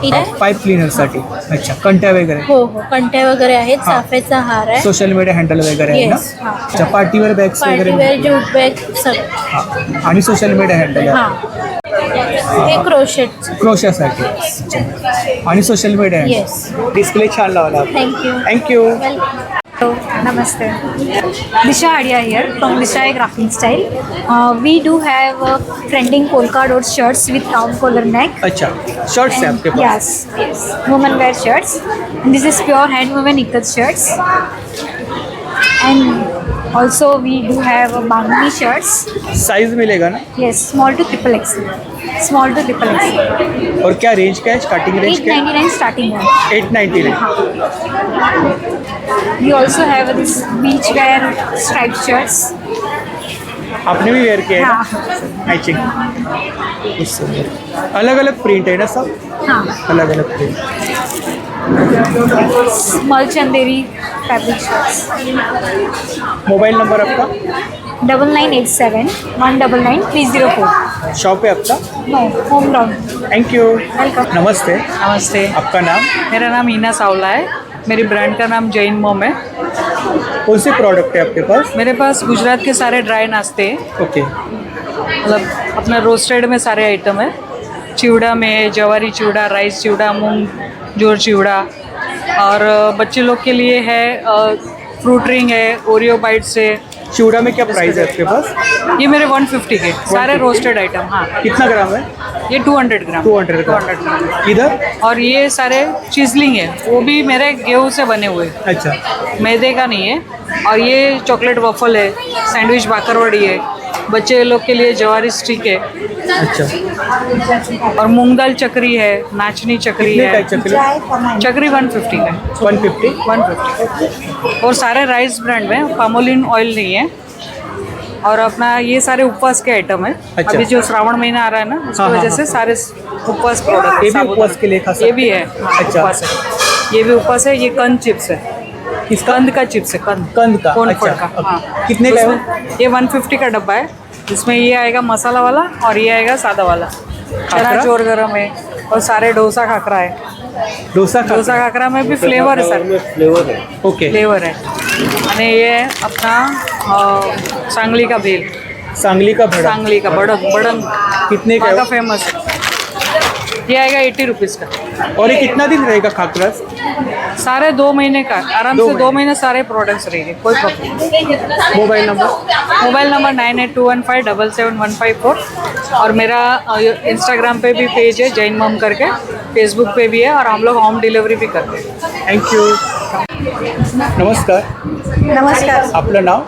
इथे पाईप क्लीनरसाठी. अच्छा. कंट्या वगैरे? हो हो कंट्या वगैरे आहेत. चाफ्याचा हार आहे. सोशल मीडिया हँडल वगैरे आहे ना? येस. हा. अच्छा. पार्टीवेअर बॅग्स वगैरे? पार्टीवेअर जूट बॅग सगळं. हां. आणि सोशल मीडिया हँडल आहे. हां. हे क्रोशेट. क्रोशासाठी. आणि social media handle. Yes. Display छान लावला. Thank you. Thank you. Namaste. Disha Adia here from Disha Graphic Style. We do have trending polka dot shirts with round collar neck. अच्छा. शर्ट्स आहे आपके pass? Yes. Women wear shirts. And this is pure hand woven ikat shirts. And also we do have bangli shirts. Size मिलेगा ना? Yes, small to triple XL. Small to triple XL. और क्या range क्या है? Starting range क्या है? 899 starting है. 899. We also have this beach wear striped shirts. आपने भी वेयर किया है ना? हाँ. मैचिंग. अलग अलग प्रिंट है ना सब? हाँ. अलग अलग print. Small chanderi fabric shirts. Mobile number आपका? 9987-199-304. शॉप है आपका? No, home ground. Thank you. Welcome. नमस्ते. नमस्ते. आपका नाम? मेरा नाम हीना सावला है. मेरी ब्रांड का नाम जैन मोम है. कौन से प्रोडक्ट है आपके पास? मेरे पास गुजरात के सारे ड्राई नाश्ते हैं. ओके. मतलब अपना रोस्टेड में सारे आइटम है. चिवड़ा में है, जवारी चिवड़ा, राइस चिवड़ा, मूंग जोर चिवड़ा. और बच्चे लोग के लिए है फ्रूट रिंग है, ओरियो बाइट्स है, चिवड़ा में क्या प्राइस है आपके पास? ये मेरे 150 के सारे रोस्टेड आइटम। हाँ, कितना ग्राम है? ये 200 ग्राम। 200 ग्राम। इधर? और ये सारे चीजलिंग है, वो भी मेरे गेहूं से बने हुए। अच्छा, मैदे का नहीं है। और ये चॉकलेट वॉफल है, सैंडविच बाकरवड़ी है, बच्चे लोग के लिए जवारी स्टिक है। अच्छा। और मूंग दाल चकरी है, नाचनी चकरी कितने है। का चकरी? चकरी 150 का है। 150? 150। और सारे राइस ब्रांड में, पामोलिन ऑयल नहीं है। और अपना ये सारे उपवास के आइटम है। अच्छा। अभी जो श्रावण महीना आ रहा है ना, उसकी हाँ, वजह हाँ, से सारे उपवास प्रोडक्ट। ये भी उपवास के लिए खा सकते ये भी है। हाँ, अच्छा। उपवास है, ये भी उपवास है। ये कंद चिप्स है, किस कंद का चिप्स है, कंद का? कोनफड अच्छा। का। हाँ। कितने का है वो? उसमें ये 150 का डब्बा है। इसमें ये आएगा मसाला वाला और ये आएगा सादा वाला। चना चोर गरम है और सारे डोसा खाकरा है। डोसा खाकरा में भी फ्लेवर है सर। फ्लेवर है। ओके। फ्लेवर है। आणि ये है अपना सांगली का भेल, सांगली का भड़ा? सांगली का बड़ंग कितने का है का वो? फेमस है। ये आएगा 80 रुपीज़ का। और ये कितना दिन रहेगा खाकरा? सारे 2 महीने का आराम से 2 महीने सारे प्रोडक्ट्स रहेंगे, कोई problem. Mobile number? Mobile number 9821577154। और मेरा इंस्टाग्राम पे भी पेज है जैन मम करके, फेसबुक पे भी है, और हम लोग होम डिलीवरी भी करते हैं। Thank you. नमस्कार, नमस्कार, आपलं नाव?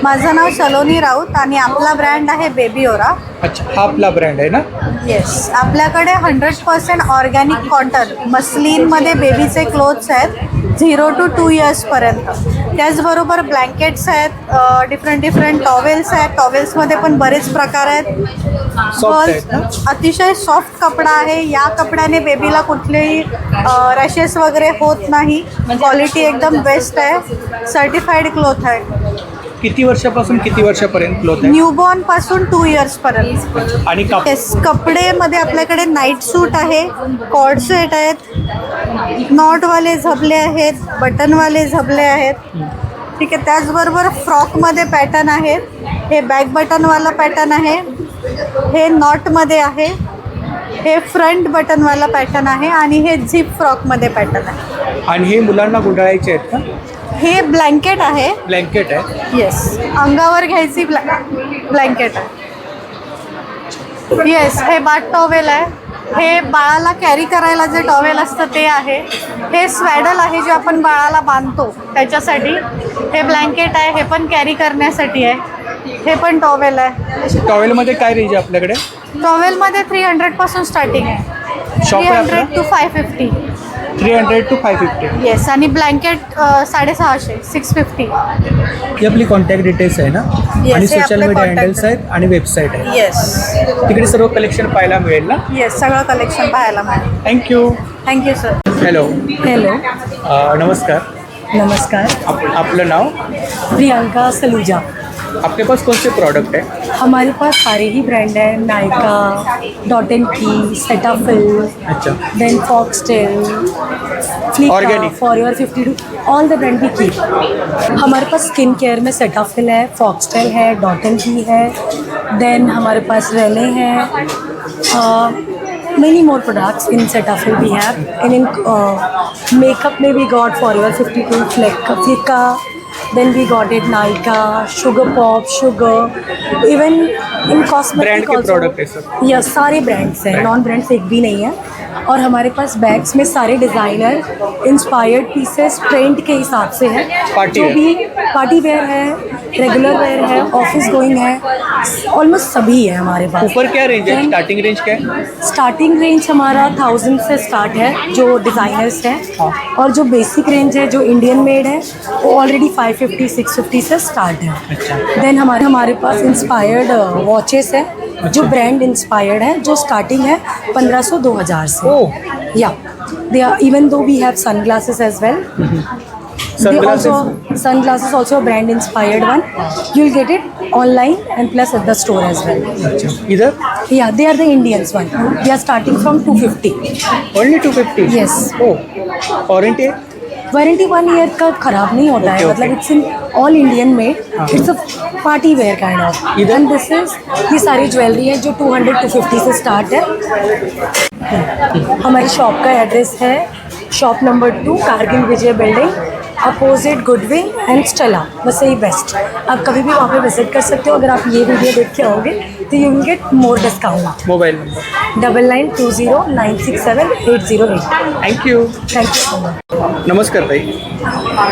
माझं नाव सलोनी राऊत आणि आपला ब्रँड आहे बेबी ओरा. अच्छा, हा आपला ब्रँड आहे ना? येस, आपल्याकडे 100% ऑर्गॅनिक कॉटन मस्लिनमध्ये बेबीचे क्लोथ्स आहेत 0 to 2 इयर्सपर्यंत. त्याचबरोबर ब्लँकेट्स आहेत, डिफरंट टॉवेल्स आहेत. टॉवेल्समध्ये पण बरेच प्रकार आहेत. Soft आहेत ना? अतिशय सॉफ्ट कपडा आहे. या कपड्याने बेबीला कुठलेही रॅशेस वगैरे होत नाही. क्वालिटी एकदम बेस्ट आहे. सर्टिफाईड क्लोथ आहे. किती वर्षापासून किती वर्षापर्यंत क्लोथ आहे? न्यूबॉर्न पासून 2 इयर्सपर्यंत. आणि येस, कपडेमध्ये आपल्याकडे नाईट सूट आहे, कॉर्ड सेट आहेत, नॉटवाले झबले आहेत, बटनवाले झबले आहेत. ठीक आहे. त्याचबरोबर फ्रॉकमध्ये पॅटर्न आहेत. हे बॅक बटनवाला पॅटर्न आहे, हे नॉटमध्ये आहे, हे फ्रंट बटनवाला पॅटर्न आहे, आणि हे झिप फ्रॉकमध्ये पॅटर्न आहे. आणि हे मुलांना गुंडाळायचे आहेत का? हे ब्लँकेट आहे. ब्लँकेट आहे? येस, अंगावर घ्यायची ब्लँकेट आहे. येस, हे बाट टॉवेल आहे. हे बाळाला कॅरी करायला जे टॉवेल असतं ते आहे. हे स्वॅडल आहे जे आपण बाळाला बांधतो त्याच्यासाठी. हे ब्लँकेट आहे, हे पण कॅरी करण्यासाठी आहे. हे पण टॉवेल आहे. टॉवेलमध्ये काय रेंज आहे आपल्याकडे? टॉवेलमध्ये 300 पासून स्टार्टिंग आहे. शॉप आहे 300 आपलं? to 550. 300 to 550. येस, आणि ब्लँकेट 650, 650. ही आपली कॉन्टॅक्ट डिटेल्स आहे ना? Yes, आणि हे सोशल आपले मीडिया contact हँडल्स आहेत आणि वेबसाईट आहे. येस, तिकडे सर्व कलेक्शन पाहायला मिळेल ना? येस, सगळं कलेक्शन पाहायला मिळेल. Thank you. Thank you sir. Hello, hello, नमस्कार. नमस्कार, आपलं नाव? प्रियंका सलूजा। आपके पास कौन से प्रोडक्ट है? हमारे पास सारे ही ब्रांड हैं, Nykaa, dot and key, Cetaphil, अच्छा, then Foxtale, Organic. For your 52, all the brand की। हमारे पास स्किन केयर में सेटाफिल है, फॉक्सटेल है, डॉट एंड की है, देन हमारे पास रेले हैं, many more products in Cetaphil we have, and in makeup में we got for your 52 Flicka, then we got it Nykaa, Sugar Pop, Sugar, even in cosmetic brand K also. Product है सब? Yes, सारे brands हैं, non brands एक भी नहीं है। और हमारे पास बैग्स में सारे डिज़ाइनर इंस्पायर्ड पीसेस ट्रेंड के हिसाब से है। पार्टी जो वेयर? भी पार्टी वेयर है, रेगुलर वेयर है, ऑफिस गोइंग है, ऑलमोस्ट सभी है हमारे पास। ऊपर क्या रेंज है? स्टार्टिंग रेंज क्या है? स्टार्टिंग रेंज हमारा 1000 से स्टार्ट है जो डिज़ाइनर्स हैं, और जो बेसिक रेंज है जो इंडियन मेड है वो ऑलरेडी 550 650 से स्टार्ट है। अच्छा, देन हमारे पास इंस्पायर्ड वॉचेस है जो ब्रांड इंस्पायर्ड है, जो स्टार्टिंग है 1500 2000 से। या they are, even though we have sunglasses as well. Sunglasses also a brand inspired one. You'll get it online and plus at the store as well. अच्छा, इधर? Yeah, they are the Indians one. They are starting from 250. Only 250? Yes. Oh, warranty? Warranty 1 year का खराब नहीं होता है, मतलब it's in all Indian made, it's a party wear kind of. And this is, ये सारी ज्वेलरी है जो 200 250 से स्टार्ट है। हमारी शॉप का एड्रेस है shop number 2, Kargil Vijay building, opposite Goodwill and Stella, Vasai west. आप कभी भी वहाँ पे विजिट कर सकते हो। अगर आप ये वीडियो देख के आओगे तो you will get more discount. Mobile number 9920967808। Thank you so much. नमस्कार ताई.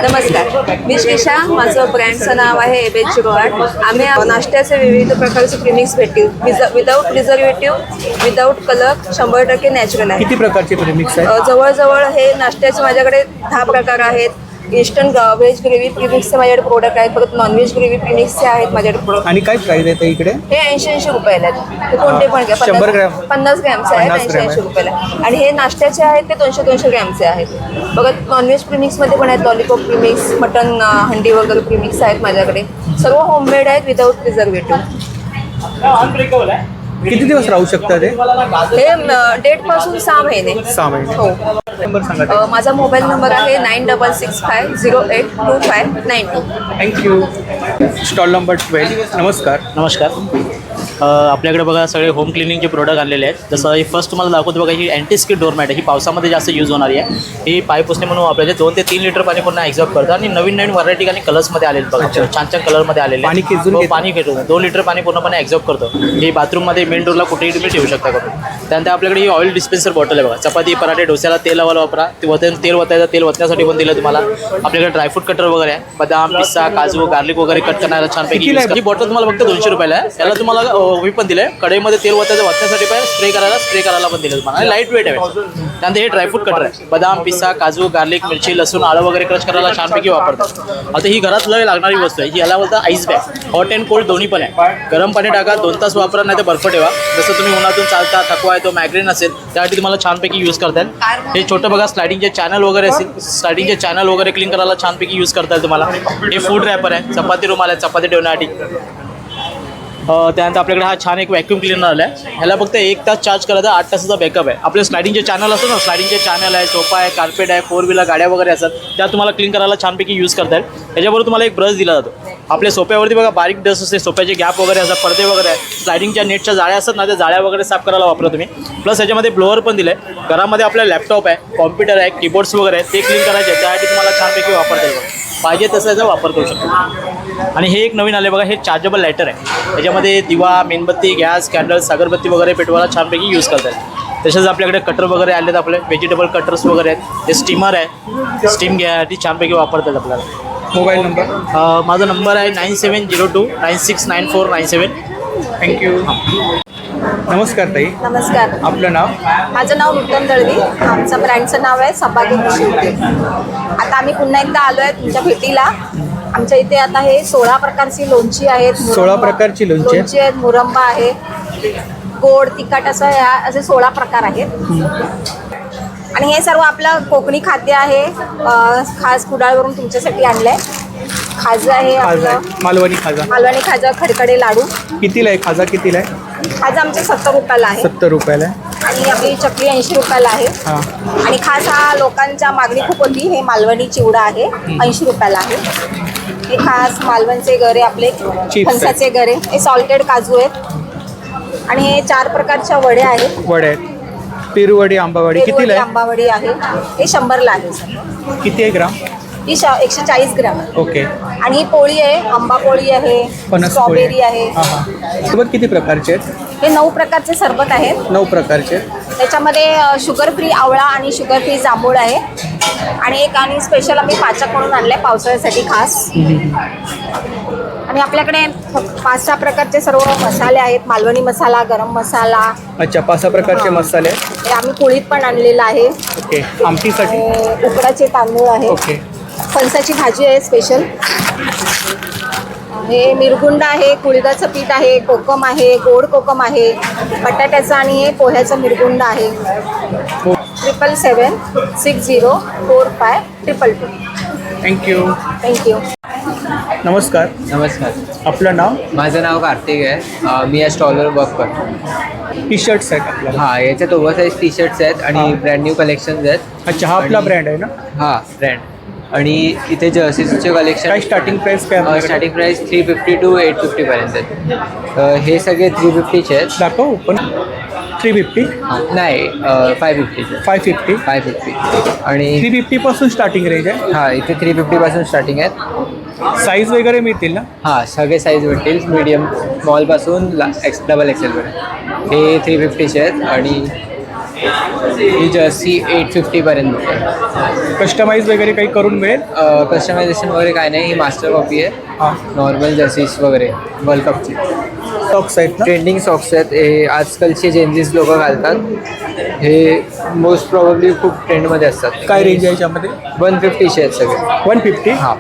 नमस्कार, मी श्रीषा. माझं ब्रँडचं नाव आहे एबेच गॉड. आम्ही नाश्त्याचे विविध प्रकारचे प्रीमिक्स भेटतील without preservative, without colour, 100% natural आहे. किती प्रकारचे प्रीमिक्स आहे? जवळजवळ हे नाश्त्याचे माझ्याकडे 10 प्रकार आहेत. इन्स्टंट व्हेज ग्रेव्ही प्रीमिक्सचे माझ्याकडे प्रोडक्ट आहेत. परत नॉनव्हेज ग्रेव्ही प्रीमिक्सचे आहेत माझ्याकडे प्रोडक्ट. आणि काय प्राइस आहे इकडे? हे 80-80 रुपयाला आहेत. ते कोणते पण घ्या. 100 ग्रॅम? 50 ग्रॅमचे आहेत 80-80 रुपयाला. आणि हे नाश्त्याचे आहेत ते 200-200 ग्रॅमचे आहेत. बघा, नॉनव्हेज प्रीमिक्समध्ये पण आहेत. लॉलीपॉप प्रीमिक्स, मटन हंडी वगैरे प्रीमिक्स आहेत माझ्याकडे. सर्व होममेड आहेत विदाऊट प्रिझर्वेटिव्ह. किती दिवस राहू शकतात हे? हे डेट पासून 6 महिने. 6 महिने. हो. नंबर सांगा. माझा मोबाईल नंबर आहे 9665082592. थँक्यू. Stall number 12. नमस्कार. नमस्कार. आपल्याकडे बघा सगळे होम क्लिनिंगचे प्रोडक्ट आणलेले आहेत. जसं ही फर्स्ट तुम्हाला दाखवतो बघा, ही अँटी स्किड डोरमॅट आहे. ही पावसामध्ये जास्त यूज होणारी आहे. ही पाय पुसणे म्हणून वापरायचे. 2 ते 3 लिटर पाणी पुन्हा एक्झॉर्ब करतात. आणि नवीन व्हरायटी आणि कलर्समध्ये आलेले बघा, छान छान कलरमध्ये आलेले. पाणी खेचून पाणी खेचून 2 लिटर पाणी पूर्णपणे एक्झॉर्ब करतो. ही बाथरूममध्ये मेन डोरला कुठेही तुम्ही ठेवू शकता करून. त्यानंतर आपल्याकडे ही ऑइल डिस्पेन्सर बॉटल आहे बघा. चपाती पराठे डोस्याला तेल लावायला वापरा. तेल वतायचं, तेल वतण्यासाठी पण दिलं तुम्हाला. आपल्याकडे ड्रायफ्रूट कटर वगैरे आहे. बदाम, पिस्ता, काजू, गार्लिक वगैरे कट करणारा छानपैकी. ही बॉटल तुम्हाला फक्त 200 रुपयाला आहे. याला तुम्हाला हे पण दिलं आहे, कढईमध्ये तेल वतण्यासाठी पण स्प्रे करायला पण दिलं तुम्हाला. आणि लाईट वेट आहे. त्यानंतर हे ड्रायफ्रूट कटर आहे. बदाम, पिस्ता, काजू, गार्लिक, मिरची, लसूण, आलं वगैरे क्रश करायला छानपैकी वापरतात. आता ही घरात लय लागणारी वस्तू आहे. ही याला बोलता ice bag. Hot and cold दोन्ही पण आहे. गरम पाणी टाका, 2 तास वापरा, नाही तर बर्फ ठेवा. जसं तुम्ही उन्हातून चालता, थकवा आहे, तो मायग्रेन असेल त्यासाठी तुम्हाला छानपैकी यूज करता येईल. हे छोटं बघा, स्लायडिंगचे चॅनल वगैरे असेल, स्लायडिंगचे चॅनल वगैरे क्लीन करायला छानपैकी यूज करता येईल तुम्हाला. हे फूड रॅपर आहे. चपाती रुमाल आहे, चपाती ठेवण्यासाठी. त्यानंतर आपल्याकडे हा छान एक व्हॅक्यूम क्लीनर आला आहे. ह्याला फक्त 1 तास चार्ज करायचा, 8 तासाचा बॅकअप आहे. आपले स्लायडिंगचे चॅनल असतात ना, स्लायडिंगचे चॅनल आहे, सोफा आहे, कार्पेट आहे, 4 व्हीलर गाड्या वगैरे असतात, त्या तुम्हाला क्लीन करायला छानपैकी यूज करता येईल. त्याच्याबरोबर तुम्हाला एक ब्रश दिला जातो. आपल्या सोप्यावरती बघा बारीक डस्ट असते, सोप्याचे गॅप वगैरे असतात, पडदे वगैरे आहे, स्लायडिंगच्या नेटच्या जाळ्या असतात ना, त्या जाळ्या वगैरे साफ करायला वापरा तुम्ही. प्लस याच्यामध्ये ब्लोअर पण दिलं आहे. घरामध्ये आपल्या लॅपटॉप आहे, कॉम्प्युटर आहे, कीबोर्ड्स वगैरे आहेत, ते क्लीन करायचे, त्यासाठी तुम्हाला छानपैकी वापरता येईल. पाहिजे तसं याचा वापर करू शकतो. आणि हे एक नवीन आले बघा, हे चार्जेबल लायटर आहे. त्याच्यामध्ये दिवा, मेणबत्ती, गॅस, कॅन्डल्स, अगरबत्ती वगैरे पेटवायला छानपैकी यूज करतात. तसेच आपल्याकडे कटर वगैरे आले आहेत. आपले व्हेजिटेबल कटर्स वगैरे आहेत. हे स्टीमर आहे, स्टीम घ्यायसाठी छानपैकी वापरतात आपल्याला. मोबाईल नंबर माझा नंबर आहे 9702969497. थँक्यू. नमस्कार ताई. नमस्कार. आपलं नाव? माझं नाव नूतन दळवी. आमचं ब्रँडचं नाव आहे सौभाग्य कृषी उद्योग. आता आम्ही पुन्हा एकदा आलो आहे तुमच्या भेटीला. आमच्या इथे आता हे 16 प्रकारची लोणची आहेत. 16 प्रकारची लोणची आहेत, मुरंबा आहे, गोड तिखट असं असे 16 प्रकार आहेत. आणि हे सर्व आपलं कोकणी खाद्य आहे. खास कुडाळवरून तुमच्यासाठी आणलंय. खाजं आहे आपलं, मालवणी खाजा. मालवणी खाजा, खडखडे लाडू. कितीला आहे खाजा? कितीला आहे? खाजा आमच्या 70 रुपयाला आहे. 70 रुपयाला आहे. आणि आपली चकली 80 रुपयाला आहे. आणि खास हा लोकांच्या मागणी खूप होती. हे मालवणी चिवडा आहे, 80 रुपयाला आहे. हे खास मालवणचे गरे, आपले फणसाचे गरे, हे सॉल्टेड काजू आहेत. आणि हे 4 प्रकारच्या वड्या आहेत. वड्या आहेत. पेरूवडी, आंबावडी कितीला आहे? आंबावडी आहे, हे 100ला आहे. किती आहे ग्राम? ही 140 ग्राम. ओके. आणि ही पोळी आहे, आंबा पोळी आहे, स्ट्रॉबेरी आहे. सोबत किती प्रकारचे आहेत? हे 9 प्रकारचे सरबत आहेत. 9 प्रकारचे. त्याच्यामध्ये शुगर फ्री आवळा आणि शुगर फ्री जांभूळ आहे. आणि एक आणि स्पेशल आम्ही पाचक म्हणून आणलं आहे पावसाळ्यासाठी खास. आणि आपल्याकडे 5-6 प्रकारचे सर्व मसाले आहेत. मालवणी मसाला, गरम मसाला. अच्छा, 5-6 प्रकारचे मसाले. हे आम्ही कुळीत पण आणलेलं आहे. ओके. आमटीसाठी उकडाचे तांदूळ आहे. ओके. फणसाची भाजी आहे स्पेशल. हे मिरगुंड आहे, कुळीदाचं पीठ आहे, कोकम आहे, गोड कोकम आहे, बटाट्याचं आणि हे पोह्याचं मिरगुंड आहे. 777-6045-222. थँक्यू. थँक्यू. नमस्कार. नमस्कार. आपलं नाव? माझं नाव कार्तिक आहे. मी या स्टॉलवर वर्क करतो. टी शर्ट्स आहेत आपल्याला? हां, याच्यात ओव्हरसाईज टी शर्ट्स आहेत आणि ब्रँड न्यू कलेक्शन्स आहेत. अच्छा, हा आपला ब्रँड आहे ना? हां, ब्रँड. आणि इथे जर्सीजचे कलेक्शन. काय स्टार्टिंग प्राईस काय? स्टार्टिंग प्राईस 350 to 850 पर्यंत आहेत. हे सगळे 350चे आहेत. दाखव पण. 350 नाही 550 550 550 आणि 350 स्टार्टिंग रेंज आहे. हां इथे 350 पासून स्टार्टिंग आहेत. साईज वगैरे मिळतील ना? हां सगळे साईज भेटतील मीडियम स्मॉलपासून डबल एक्सेलपर्यंत. हे 350चे आहेत आणि ही जर्सी 850पर्यंत भेटेल. कस्टमाइज वगैरे काही करून मिळेल? कस्टमायझेशन वगैरे काय नाही. ही मास्टर कॉपी आहे. नॉर्मल जर्सीज वगैरे वर्ल्ड कपची सॉक्स आहेत ना? ट्रेंडिंग सॉक्स आहेत. हे आजकालचे जेन्झीज लोक घालतात. हे मोस्ट प्रॉब्ली खूप ट्रेंडमध्ये असतात. काय रेंज आहे याच्यामध्ये? 150चे आहेत सगळे. 150? हां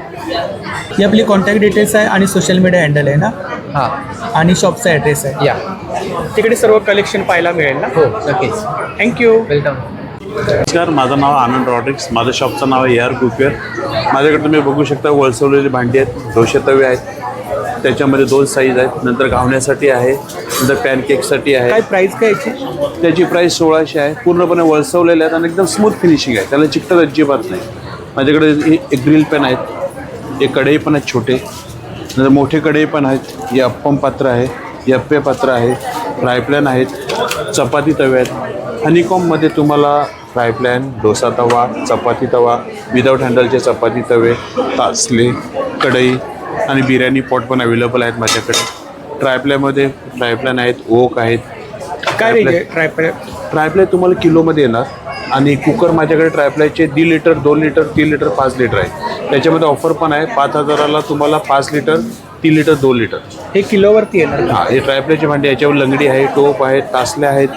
ही आपली कॉन्टॅक्ट डिटेल्स आहे आणि सोशल मीडिया हँडल आहे ना? हां आणि शॉपचा ॲड्रेस आहे. या तिकडे सर्व कलेक्शन पाहायला मिळेल ना? हो नक्कीच. थँक्यू. वेलकम. नमस्कार, माझं नाव आनंद रॉड्रिक्स. माझं शॉपचं नाव आहे AR कुकवेअर. माझ्याकडे तुम्ही बघू शकता वळसवलेली भांडी आहेत, डोसे तवे आहेत. त्याच्यामध्ये 2 साईज आहेत. नंतर घावण्यासाठी आहे, नंतर पॅनकेकसाठी आहे. काय प्राईस काय याची? त्याची प्राईस 1600 आहे. पूर्णपणे वळसवलेले आहेत आणि एकदम स्मूथ फिनिशिंग आहे. त्याला चिकटत अजिबात नाही. माझ्याकडे एक ग्रिल पॅन आहेत, एक कढई पण आहेत छोटे, नंतर मोठे कढई पण आहेत. हे अप्पम पात्र आहे, हे अप्पे पात्र आहे, फ्रायपॅन आहेत, चपाती तवे आहेत. हनीकॉममध्ये तुम्हाला फ्रायपॅन, डोसा तवा, चपाती तवा, विदाऊट हँडलचे चपाती तवे, तासले, कढई आणि बिर्याणी पॉट पण अवेलेबल आहेत माझ्याकडे. ट्रायप्लायमध्ये फ्रायपॅन आहेत, ओक आहेत. काय रेंज आहे ट्रायपॅड? ट्रायप्लाय तुम्हाला किलोमध्ये येणार आणि कुकर माझ्याकडे ट्रायप्लायचे 1.5 लिटर, 2 लिटर, 3 लिटर, 5 लिटर आहे. त्याच्यामध्ये ऑफर पण आहे. 5000ला तुम्हाला 5 लिटर, 3 लिटर, 2 लिटर. हे किलोवरती येणार? हां, हे ट्रायप्लायची भांडी. याच्यावर लंगडी आहे, टोप आहे, तासल्या आहेत,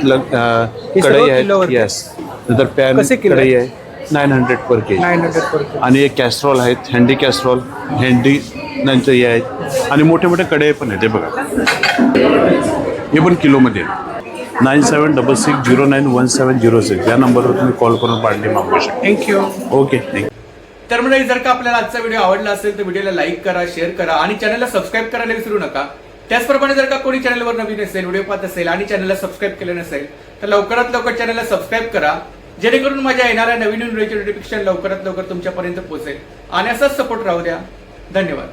कढई आहेत. येस. नंतर पॅन कढई आहे 900 पर केजी. 900 पर केजी. आणि एक कॅस्ट्रॉल आहेत, हँडी कॅस्ट्रॉल, हँडी नंतर हे आहेत आणि मोठे मोठे कढई पण आहेत. हे बघा, हे पण किलोमध्ये आहे. 9766091706 या नंबरवर तुम्ही कॉल करून भांडी मागवू शकता. थँक्यू. Okay, thank you. तर म्हणजे जर का आपल्याला आजचा व्हिडिओ आवडला असेल तर व्हिडिओला लाईक करा, शेअर करा आणि चॅनलला सबस्क्राईब करायला विसरू नका. त्याचप्रमाणे जर का कोणी चॅनलवर नवीन असेल, व्हिडिओ पाहत असेल आणि चॅनलला सबस्क्राईब केलं नसेल तर लवकरात लवकर चॅनलला सबस्क्राईब करा, जेणेकरून माझ्या येणाऱ्या नवीन व्हिडिओचे नोटिफिकेशन लवकरात लवकर तुमच्यापर्यंत पोहोचेल. आणि असाच सपोर्ट राहू द्या. धन्यवाद.